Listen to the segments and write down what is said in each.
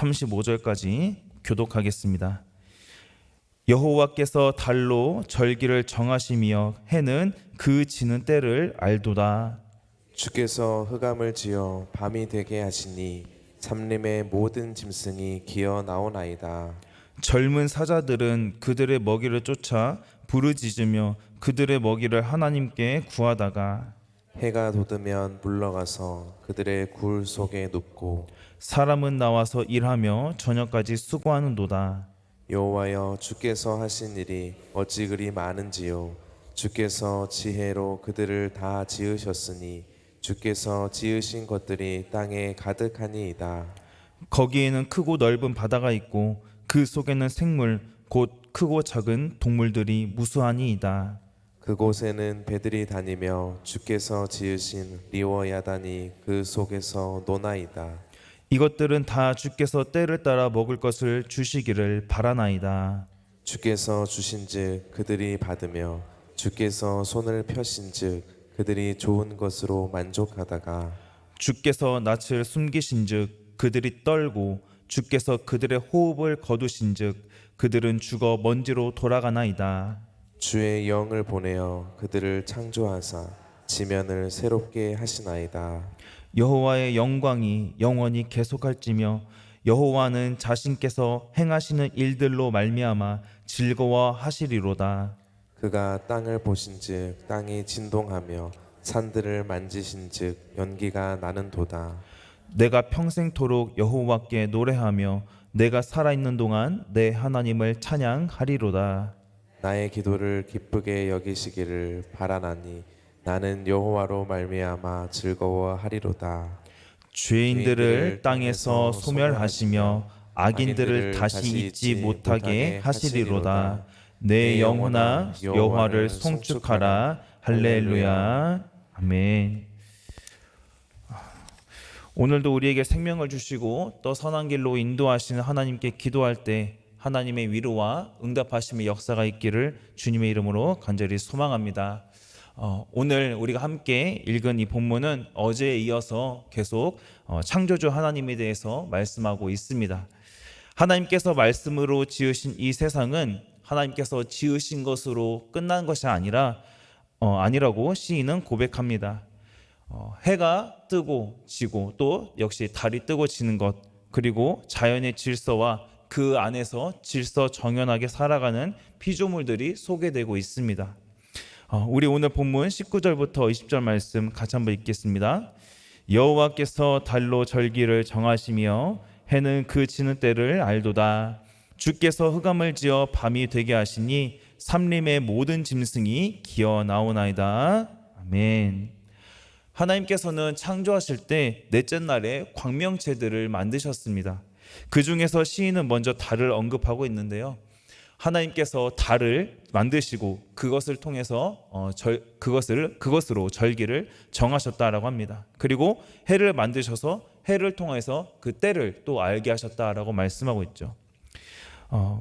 35절까지 교독하겠습니다. 여호와께서 달로 절기를 정하시며 해는 그 지는 때를 알도다. 주께서 흑암을 지어 밤이 되게 하시니 삼림의 모든 짐승이 기어 나오나이다. 젊은 사자들은 그들의 먹이를 쫓아 부르짖으며 그들의 먹이를 하나님께 구하다가 해가 돋으면 물러가서 그들의 굴 속에 눕고 사람은 나와서 일하며 저녁까지 수고하는도다. 여호와여, 주께서 하신 일이 어찌 그리 많은지요. 주께서 지혜로 그들을 다 지으셨으니 주께서 지으신 것들이 땅에 가득하니이다. 거기에는 크고 넓은 바다가 있고 그 속에는 생물 곧 크고 작은 동물들이 무수하니이다. 그곳에는 배들이 다니며 주께서 지으신 리워야단이 그 속에서 노나이다. 이것들은 다 주께서 때를 따라 먹을 것을 주시기를 바라나이다. 주께서 주신즉 그들이 받으며 주께서 손을 펴신즉 그들이 좋은 것으로 만족하다가 주께서 낯을 숨기신즉 그들이 떨고 주께서 그들의 호흡을 거두신즉 그들은 죽어 먼지로 돌아가나이다. 주의 영을 보내어 그들을 창조하사 지면을 새롭게 하시나이다. 여호와의 영광이 영원히 계속할지며 여호와는 자신께서 행하시는 일들로 말미암아 즐거워하시리로다. 그가 땅을 보신즉 땅이 진동하며 산들을 만지신즉 연기가 나는도다. 내가 평생토록 여호와께 노래하며 내가 살아있는 동안 내 하나님을 찬양하리로다. 나의 기도를 기쁘게 여기시기를 바라나니 나는 여호와로 말미암아 즐거워하리로다. 죄인들을 땅에서 소멸하시며 악인들을 다시 잊지 못하게 하시리로다. 내 영혼아 여호와를 송축하라. 할렐루야. 아멘. 오늘도 우리에게 생명을 주시고 또 선한 길로 인도하시는 하나님께 기도할 때 하나님의 위로와 응답하심의 역사가 있기를 주님의 이름으로 간절히 소망합니다. 오늘 우리가 함께 읽은 이 본문은 어제에 이어서 계속 창조주 하나님에 대해서 말씀하고 있습니다. 하나님께서 말씀으로 지으신 이 세상은 하나님께서 지으신 것으로 끝난 것이 아니라고 시인은 고백합니다. 해가 뜨고 지고 또 역시 달이 뜨고 지는 것, 그리고 자연의 질서와 그 안에서 질서 정연하게 살아가는 피조물들이 소개되고 있습니다. 우리 오늘 본문 19절부터 20절 말씀 같이 한번 읽겠습니다. 여호와께서 달로 절기를 정하시며 해는 그 지는 때를 알도다. 주께서 흑암을 지어 밤이 되게 하시니 삼림의 모든 짐승이 기어 나오나이다. 아멘. 하나님께서는 창조하실 때 넷째 날에 광명체들을 만드셨습니다. 그 중에서 시인은 먼저 달을 언급하고 있는데요. 하나님께서 달을 만드시고 그것을 통해서 그것으로 절기를 정하셨다라고 합니다. 그리고 해를 만드셔서 해를 통해서 그 때를 또 알게 하셨다라고 말씀하고 있죠.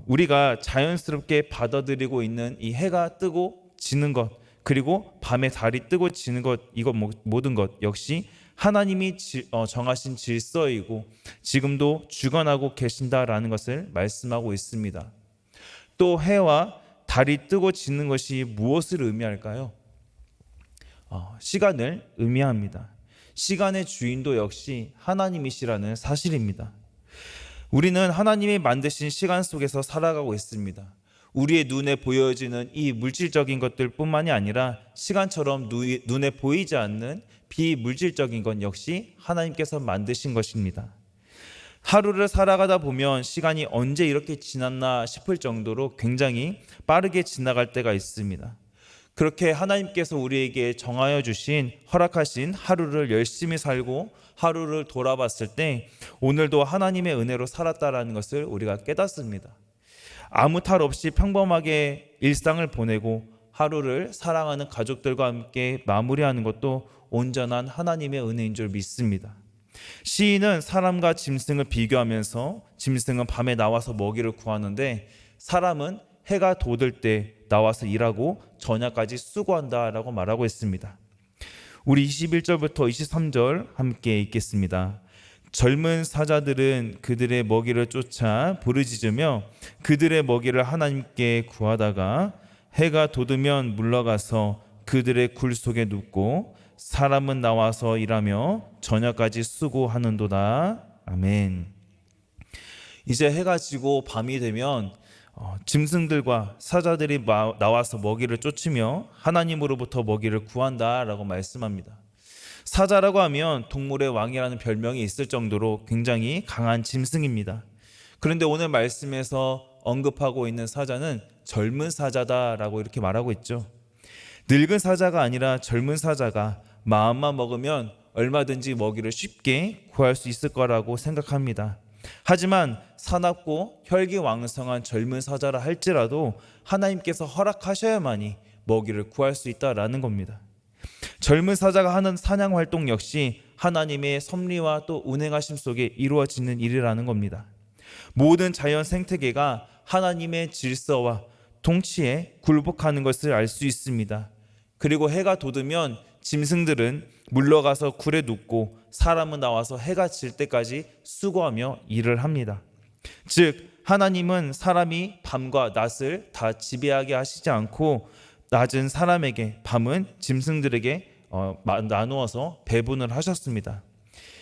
우리가 자연스럽게 받아들이고 있는 이 해가 뜨고 지는 것, 그리고 밤에 달이 뜨고 지는 것, 이것 모든 것 역시 하나님이 정하신 질서이고 지금도 주관하고 계신다라는 것을 말씀하고 있습니다. 또 해와 달이 뜨고 지는 것이 무엇을 의미할까요? 시간을 의미합니다. 시간의 주인도 역시 하나님이시라는 사실입니다. 우리는 하나님이 만드신 시간 속에서 살아가고 있습니다. 우리의 눈에 보여지는 이 물질적인 것들뿐만이 아니라 시간처럼 눈에 보이지 않는 비물질적인 것 역시 하나님께서 만드신 것입니다. 하루를 살아가다 보면 시간이 언제 이렇게 지났나 싶을 정도로 굉장히 빠르게 지나갈 때가 있습니다. 그렇게 하나님께서 우리에게 정하여 주신, 허락하신 하루를 열심히 살고 하루를 돌아봤을 때 오늘도 하나님의 은혜로 살았다라는 것을 우리가 깨닫습니다. 아무 탈 없이 평범하게 일상을 보내고 하루를 사랑하는 가족들과 함께 마무리하는 것도 온전한 하나님의 은혜인 줄 믿습니다. 시인은 사람과 짐승을 비교하면서 짐승은 밤에 나와서 먹이를 구하는데 사람은 해가 돋을 때 나와서 일하고 저녁까지 수고한다라고 말하고 있습니다. 우리 21절부터 23절 함께 읽겠습니다. 젊은 사자들은 그들의 먹이를 쫓아 부르짖으며 그들의 먹이를 하나님께 구하다가 해가 돋으면 물러가서 그들의 굴 속에 눕고 사람은 나와서 일하며 저녁까지 수고하는도다. 아멘. 이제 해가 지고 밤이 되면 짐승들과 사자들이 나와서 먹이를 쫓으며 하나님으로부터 먹이를 구한다라고 말씀합니다. 사자라고 하면 동물의 왕이라는 별명이 있을 정도로 굉장히 강한 짐승입니다. 그런데 오늘 말씀에서 언급하고 있는 사자는 젊은 사자다라고 이렇게 말하고 있죠. 늙은 사자가 아니라 젊은 사자가 마음만 먹으면 얼마든지 먹이를 쉽게 구할 수 있을 거라고 생각합니다. 하지만 사납고 혈기왕성한 젊은 사자라 할지라도 하나님께서 허락하셔야만이 먹이를 구할 수 있다라는 겁니다. 젊은 사자가 하는 사냥 활동 역시 하나님의 섭리와 또 운행하심 속에 이루어지는 일이라는 겁니다. 모든 자연 생태계가 하나님의 질서와 통치에 굴복하는 것을 알 수 있습니다. 그리고 해가 돋으면 짐승들은 물러가서 굴에 눕고 사람은 나와서 해가 질 때까지 수고하며 일을 합니다. 즉 하나님은 사람이 밤과 낮을 다 지배하게 하시지 않고 낮은 사람에게 밤은 짐승들에게 나누어서 배분을 하셨습니다.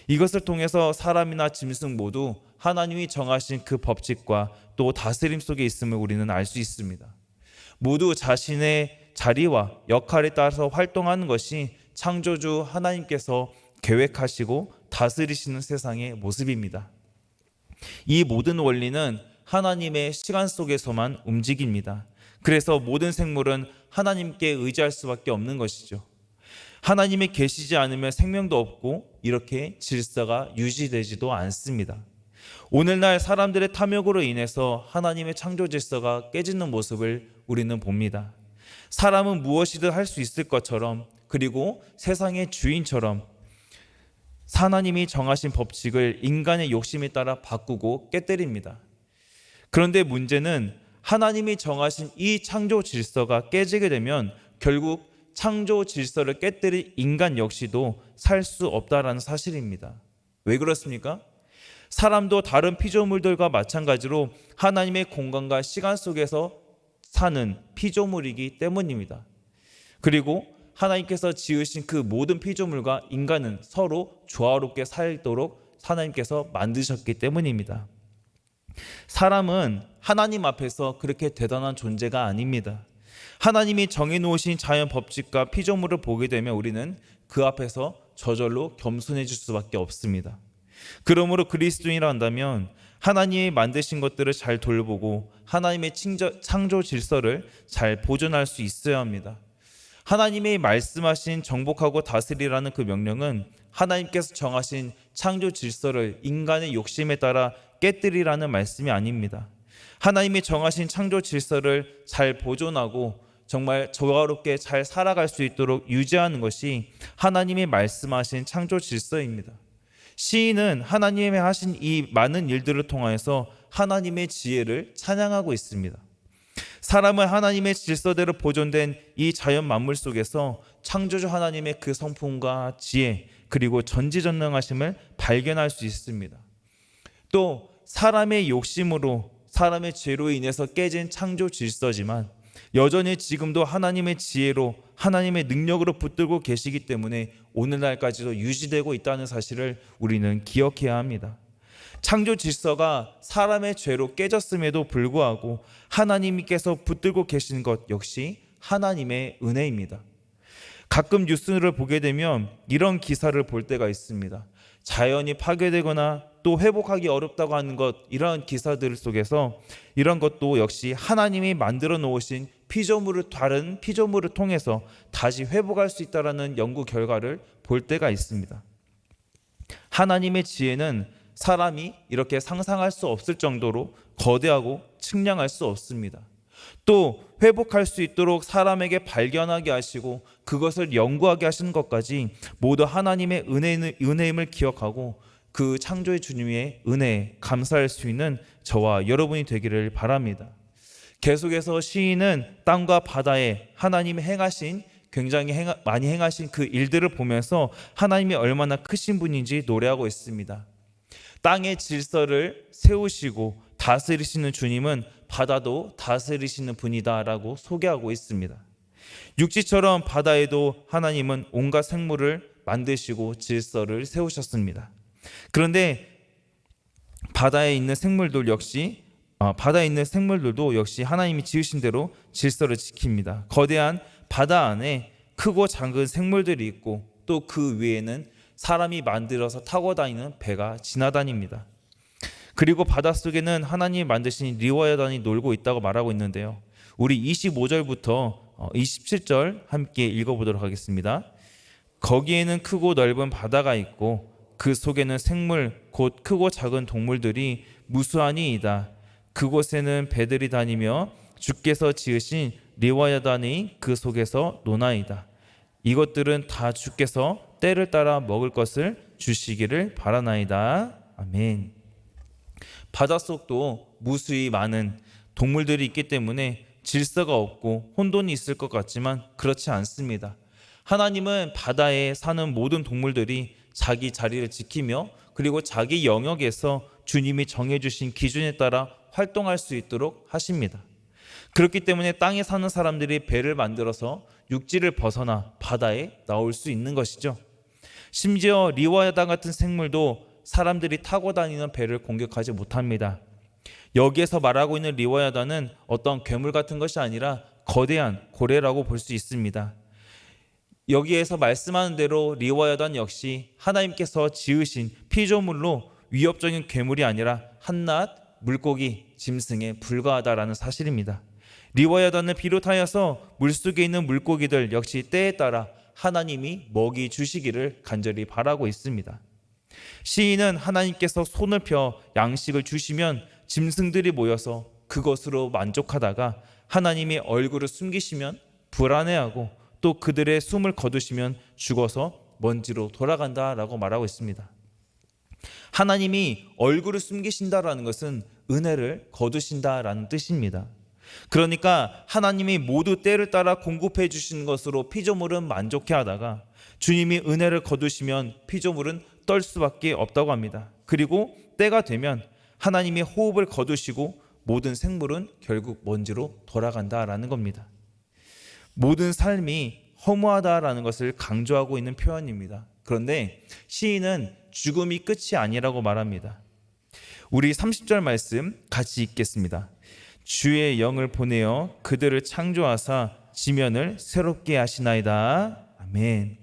이것을 통해서 사람이나 짐승 모두 하나님이 정하신 그 법칙과 또 다스림 속에 있음을 우리는 알 수 있습니다. 모두 자신의 자리와 역할에 따라서 활동하는 것이 창조주 하나님께서 계획하시고 다스리시는 세상의 모습입니다. 이 모든 원리는 하나님의 시간 속에서만 움직입니다. 그래서 모든 생물은 하나님께 의지할 수밖에 없는 것이죠. 하나님이 계시지 않으면 생명도 없고 이렇게 질서가 유지되지도 않습니다. 오늘날 사람들의 탐욕으로 인해서 하나님의 창조 질서가 깨지는 모습을 우리는 봅니다. 사람은 무엇이든 할 수 있을 것처럼 그리고 세상의 주인처럼 하나님이 정하신 법칙을 인간의 욕심에 따라 바꾸고 깨뜨립니다. 그런데 문제는 하나님이 정하신 이 창조 질서가 깨지게 되면 결국 창조 질서를 깨뜨린 인간 역시도 살 수 없다라는 사실입니다. 왜 그렇습니까? 사람도 다른 피조물들과 마찬가지로 하나님의 공간과 시간 속에서 사는 피조물이기 때문입니다. 그리고 하나님께서 지으신 그 모든 피조물과 인간은 서로 조화롭게 살도록 하나님께서 만드셨기 때문입니다. 사람은 하나님 앞에서 그렇게 대단한 존재가 아닙니다. 하나님이 정해놓으신 자연 법칙과 피조물을 보게 되면 우리는 그 앞에서 저절로 겸손해질 수밖에 없습니다. 그러므로 그리스도인이라 한다면 하나님이 만드신 것들을 잘 돌보고 하나님의 창조 질서를 잘 보존할 수 있어야 합니다. 하나님이 말씀하신 정복하고 다스리라는 그 명령은 하나님께서 정하신 창조 질서를 인간의 욕심에 따라 깨뜨리라는 말씀이 아닙니다. 하나님이 정하신 창조 질서를 잘 보존하고 정말 조화롭게 잘 살아갈 수 있도록 유지하는 것이 하나님이 말씀하신 창조 질서입니다. 시인은 하나님이 하신 이 많은 일들을 통하여서 하나님의 지혜를 찬양하고 있습니다. 사람은 하나님의 질서대로 보존된 이 자연 만물 속에서 창조주 하나님의 그 성품과 지혜 그리고 전지전능하심을 발견할 수 있습니다. 또 사람의 욕심으로 사람의 죄로 인해서 깨진 창조 질서지만 여전히 지금도 하나님의 지혜로 하나님의 능력으로 붙들고 계시기 때문에 오늘날까지도 유지되고 있다는 사실을 우리는 기억해야 합니다. 창조 질서가 사람의 죄로 깨졌음에도 불구하고 하나님께서 붙들고 계신 것 역시 하나님의 은혜입니다. 가끔 뉴스를 보게 되면 이런 기사를 볼 때가 있습니다. 자연이 파괴되거나 또 회복하기 어렵다고 하는 것, 이러한 기사들 속에서 이런 것도 역시 하나님이 만들어 놓으신 다른 피조물을 통해서 다시 회복할 수 있다는 연구 결과를 볼 때가 있습니다. 하나님의 지혜는 사람이 이렇게 상상할 수 없을 정도로 거대하고 측량할 수 없습니다. 또 회복할 수 있도록 사람에게 발견하게 하시고 그것을 연구하게 하시는 것까지 모두 하나님의 은혜임을 기억하고 그 창조의 주님의 은혜에 감사할 수 있는 저와 여러분이 되기를 바랍니다. 계속해서 시인은 땅과 바다에 하나님이 행하신 굉장히 많이 행하신 그 일들을 보면서 하나님이 얼마나 크신 분인지 노래하고 있습니다. 땅의 질서를 세우시고 다스리시는 주님은 바다도 다스리시는 분이다라고 소개하고 있습니다. 육지처럼 바다에도 하나님은 온갖 생물을 만드시고 질서를 세우셨습니다. 그런데 바다에 있는 생물들도 역시 하나님이 지으신 대로 질서를 지킵니다. 거대한 바다 안에 크고 작은 생물들이 있고 또 그 위에는 사람이 만들어서 타고 다니는 배가 지나다닙니다. 그리고 바닷속에는 하나님이 만드신 리워야단이 놀고 있다고 말하고 있는데요. 우리 25절부터 27절 함께 읽어보도록 하겠습니다. 거기에는 크고 넓은 바다가 있고 그 속에는 생물 곧 크고 작은 동물들이 무수하니이다. 그곳에는 배들이 다니며 주께서 지으신 리워야단이 그 속에서 노나이다. 이것들은 다 주께서 때를 따라 먹을 것을 주시기를 바라나이다. 아멘. 바닷속도 무수히 많은 동물들이 있기 때문에 질서가 없고 혼돈이 있을 것 같지만 그렇지 않습니다. 하나님은 바다에 사는 모든 동물들이 자기 자리를 지키며 그리고 자기 영역에서 주님이 정해주신 기준에 따라 활동할 수 있도록 하십니다. 그렇기 때문에 땅에 사는 사람들이 배를 만들어서 육지를 벗어나 바다에 나올 수 있는 것이죠. 심지어 리워야단 같은 생물도 사람들이 타고 다니는 배를 공격하지 못합니다. 여기에서 말하고 있는 리워야단은 어떤 괴물 같은 것이 아니라 거대한 고래라고 볼 수 있습니다. 여기에서 말씀하는 대로 리워야단 역시 하나님께서 지으신 피조물로 위협적인 괴물이 아니라 한낱 물고기, 짐승에 불과하다라는 사실입니다. 리워야단을 비롯하여서 물속에 있는 물고기들 역시 때에 따라 하나님이 먹이 주시기를 간절히 바라고 있습니다. 시인은 하나님께서 손을 펴 양식을 주시면 짐승들이 모여서 그것으로 만족하다가 하나님이 얼굴을 숨기시면 불안해하고 또 그들의 숨을 거두시면 죽어서 먼지로 돌아간다라고 말하고 있습니다. 하나님이 얼굴을 숨기신다라는 것은 은혜를 거두신다라는 뜻입니다. 그러니까 하나님이 모두 때를 따라 공급해 주시는 것으로 피조물은 만족해 하다가 주님이 은혜를 거두시면 피조물은 떨 수밖에 없다고 합니다. 그리고 때가 되면 하나님이 호흡을 거두시고 모든 생물은 결국 먼지로 돌아간다라는 겁니다. 모든 삶이 허무하다라는 것을 강조하고 있는 표현입니다. 그런데 시인은 죽음이 끝이 아니라고 말합니다. 우리 30절 말씀 같이 읽겠습니다. 주의 영을 보내어 그들을 창조하사 지면을 새롭게 하시나이다. 아멘.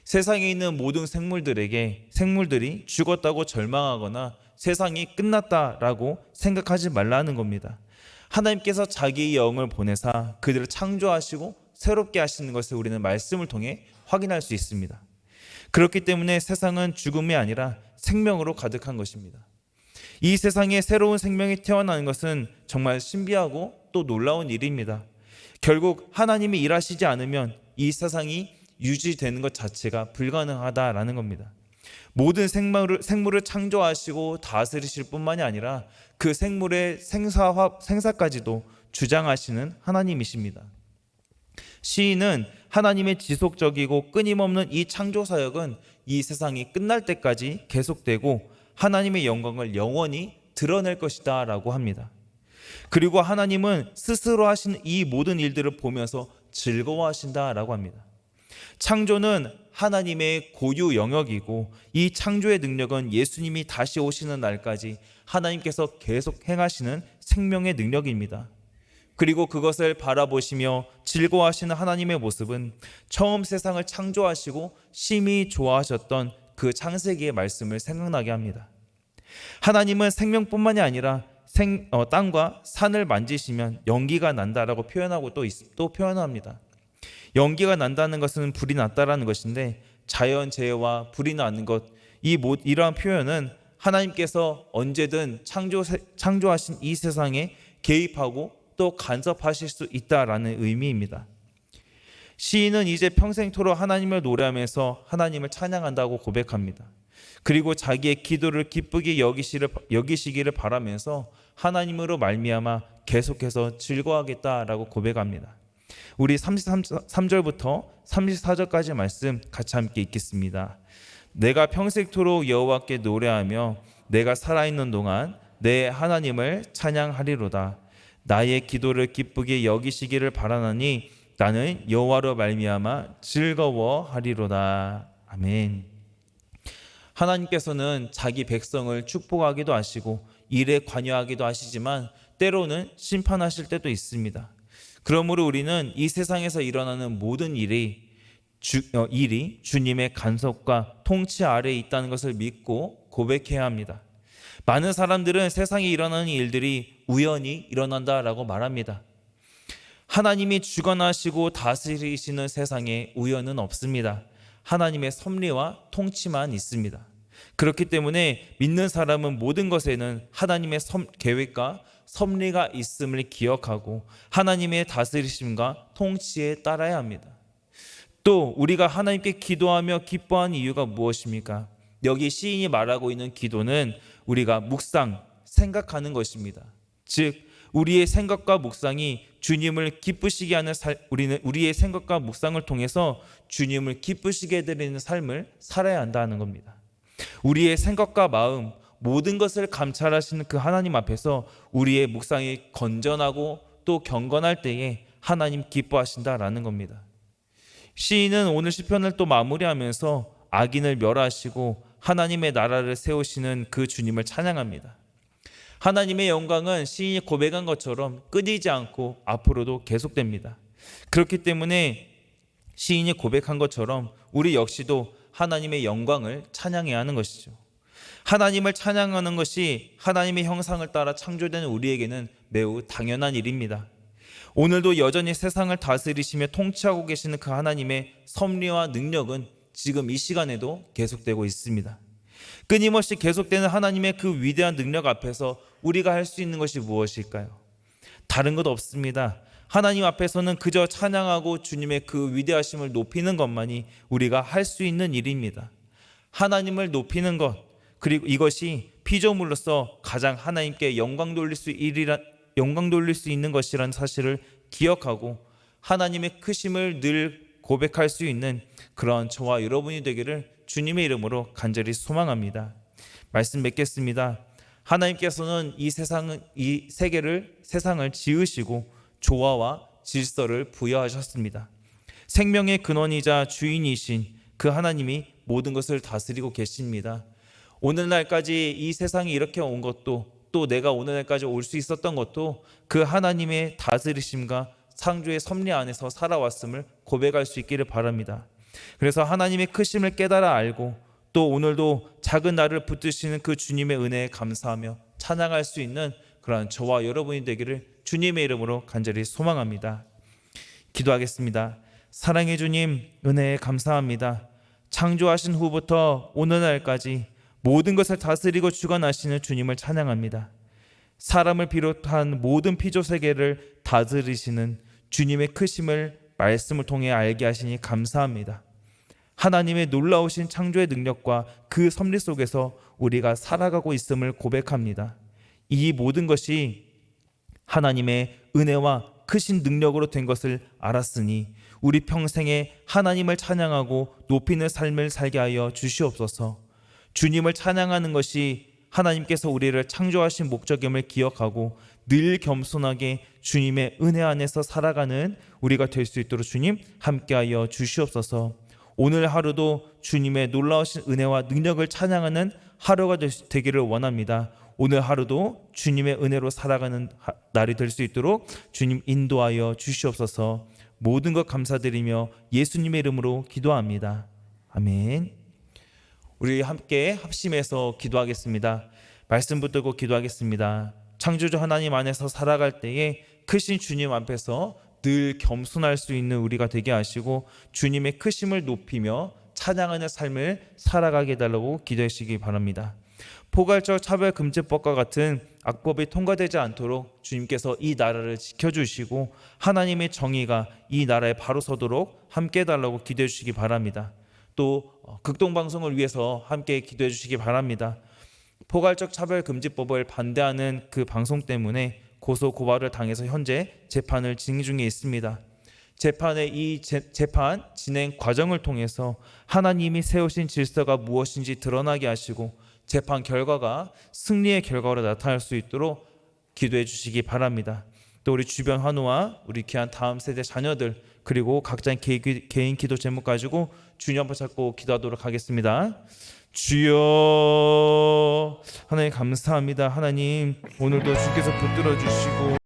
세상에 있는 모든 생물들이 죽었다고 절망하거나 세상이 끝났다라고 생각하지 말라는 겁니다. 하나님께서 자기의 영을 보내사 그들을 창조하시고 새롭게 하시는 것을 우리는 말씀을 통해 확인할 수 있습니다. 그렇기 때문에 세상은 죽음이 아니라 생명으로 가득한 것입니다. 이 세상에 새로운 생명이 태어나는 것은 정말 신비하고 또 놀라운 일입니다. 결국 하나님이 일하시지 않으면 이 세상이 유지되는 것 자체가 불가능하다라는 겁니다. 모든 생물을 창조하시고 다스리실 뿐만이 아니라 그 생물의 생사까지도 주장하시는 하나님이십니다. 시인은 하나님의 지속적이고 끊임없는 이 창조 사역은 이 세상이 끝날 때까지 계속되고 하나님의 영광을 영원히 드러낼 것이다 라고 합니다. 그리고 하나님은 스스로 하시는 이 모든 일들을 보면서 즐거워하신다 라고 합니다. 창조는 하나님의 고유 영역이고 이 창조의 능력은 예수님이 다시 오시는 날까지 하나님께서 계속 행하시는 생명의 능력입니다. 그리고 그것을 바라보시며 즐거워하시는 하나님의 모습은 처음 세상을 창조하시고 심히 좋아하셨던 그 창세기의 말씀을 생각나게 합니다. 하나님은 생명뿐만이 아니라 땅과 산을 만지시면 연기가 난다라고 표현하고 또 표현합니다. 연기가 난다는 것은 불이 났다라는 것인데 자연재해와 불이 나는 것, 이러한 표현은 하나님께서 언제든 창조하신 이 세상에 개입하고 또 간섭하실 수 있다라는 의미입니다. 시인은 이제 평생토록 하나님을 노래하면서 하나님을 찬양한다고 고백합니다. 그리고 자기의 기도를 기쁘게 여기시기를 바라면서 하나님으로 말미암아 계속해서 즐거워하겠다라고 고백합니다. 우리 33절부터 34절까지 말씀 같이 함께 읽겠습니다. 내가 평생토록 여호와께 노래하며 내가 살아있는 동안 내 하나님을 찬양하리로다. 나의 기도를 기쁘게 여기시기를 바라나니 나는 여호와로 말미암아 즐거워하리로다. 아멘. 하나님께서는 자기 백성을 축복하기도 하시고 일에 관여하기도 하시지만 때로는 심판하실 때도 있습니다. 그러므로 우리는 이 세상에서 일어나는 모든 일이 주님의 간섭과 통치 아래에 있다는 것을 믿고 고백해야 합니다. 많은 사람들은 세상에 일어나는 일들이 우연히 일어난다라고 말합니다. 하나님이 주관하시고 다스리시는 세상에 우연은 없습니다. 하나님의 섭리와 통치만 있습니다. 그렇기 때문에 믿는 사람은 모든 것에는 하나님의 계획과 섭리가 있음을 기억하고 하나님의 다스리심과 통치에 따라야 합니다. 또 우리가 하나님께 기도하며 기뻐하는 이유가 무엇입니까? 여기 시인이 말하고 있는 기도는 우리가 묵상, 생각하는 것입니다. 즉 우리의 생각과 묵상이 주님을 기쁘시게 하는 우리는 우리의 생각과 묵상을 통해서 주님을 기쁘시게 해드리는 삶을 살아야 한다는 겁니다. 우리의 생각과 마음, 모든 것을 감찰하시는 그 하나님 앞에서 우리의 묵상이 건전하고 또 경건할 때에 하나님 기뻐하신다라는 겁니다. 시인은 오늘 시편을 또 마무리하면서 악인을 멸하시고 하나님의 나라를 세우시는 그 주님을 찬양합니다. 하나님의 영광은 시인이 고백한 것처럼 끊이지 않고 앞으로도 계속됩니다. 그렇기 때문에 시인이 고백한 것처럼 우리 역시도 하나님의 영광을 찬양해야 하는 것이죠. 하나님을 찬양하는 것이 하나님의 형상을 따라 창조된 우리에게는 매우 당연한 일입니다. 오늘도 여전히 세상을 다스리시며 통치하고 계시는 그 하나님의 섭리와 능력은 지금 이 시간에도 계속되고 있습니다. 끊임없이 계속되는 하나님의 그 위대한 능력 앞에서 우리가 할 수 있는 것이 무엇일까요? 다른 것 없습니다. 하나님 앞에서는 그저 찬양하고 주님의 그 위대하심을 높이는 것만이 우리가 할 수 있는 일입니다. 하나님을 높이는 것, 그리고 이것이 피조물로서 가장 하나님께 영광 돌릴 수 있는 것이라는 사실을 기억하고 하나님의 크심을 늘 고백할 수 있는 그런 저와 여러분이 되기를 주님의 이름으로 간절히 소망합니다. 말씀 맺겠습니다. 하나님께서는 이 세상을 지으시고 조화와 질서를 부여하셨습니다. 생명의 근원이자 주인이신 그 하나님이 모든 것을 다스리고 계십니다. 오늘날까지 이 세상이 이렇게 온 것도 또 내가 오늘날까지 올 수 있었던 것도 그 하나님의 다스리심과 창조의 섭리 안에서 살아왔음을 고백할 수 있기를 바랍니다. 그래서 하나님의 크심을 깨달아 알고 또 오늘도 작은 나를 붙드시는 그 주님의 은혜에 감사하며 찬양할 수 있는 그러한 저와 여러분이 되기를 주님의 이름으로 간절히 소망합니다. 기도하겠습니다. 사랑의 주님, 은혜에 감사합니다. 창조하신 후부터 오늘날까지 모든 것을 다스리고 주관하시는 주님을 찬양합니다. 사람을 비롯한 모든 피조 세계를 다스리시는 주님의 크심을 말씀을 통해 알게 하시니 감사합니다. 하나님의 놀라우신 창조의 능력과 그 섭리 속에서 우리가 살아가고 있음을 고백합니다. 이 모든 것이 하나님의 은혜와 크신 능력으로 된 것을 알았으니 우리 평생에 하나님을 찬양하고 높이는 삶을 살게 하여 주시옵소서. 주님을 찬양하는 것이 하나님께서 우리를 창조하신 목적임을 기억하고 늘 겸손하게 주님의 은혜 안에서 살아가는 우리가 될 수 있도록 주님 함께하여 주시옵소서. 오늘 하루도 주님의 놀라우신 은혜와 능력을 찬양하는 하루가 되기를 원합니다. 오늘 하루도 주님의 은혜로 살아가는 날이 될 수 있도록 주님 인도하여 주시옵소서. 모든 것 감사드리며 예수님의 이름으로 기도합니다. 아멘. 우리 함께 합심해서 기도하겠습니다. 말씀 붙들고 기도하겠습니다. 창조주 하나님 안에서 살아갈 때에 크신 주님 앞에서 늘 겸손할 수 있는 우리가 되게 하시고 주님의 크심을 높이며 찬양하는 삶을 살아가게 해달라고 기도하시기 바랍니다. 포괄적 차별금지법과 같은 악법이 통과되지 않도록 주님께서 이 나라를 지켜주시고 하나님의 정의가 이 나라에 바로 서도록 함께 해달라고 기도해 주시기 바랍니다. 또 극동방송을 위해서 함께 기도해 주시기 바랍니다. 포괄적 차별금지법을 반대하는 그 방송 때문에 고소 고발을 당해서 현재 재판을 진행 중에 있습니다. 재판의 이 재판 진행 과정을 통해서 하나님이 세우신 질서가 무엇인지 드러나게 하시고 재판 결과가 승리의 결과로 나타날 수 있도록 기도해 주시기 바랍니다. 또 우리 주변 환우와 우리 귀한 다음 세대 자녀들 그리고 각자의 개인 기도 제목 가지고 주님 앞에 잡고 기도하도록 하겠습니다. 주여, 하나님 감사합니다. 하나님 오늘도 주께서 붙들어 주시고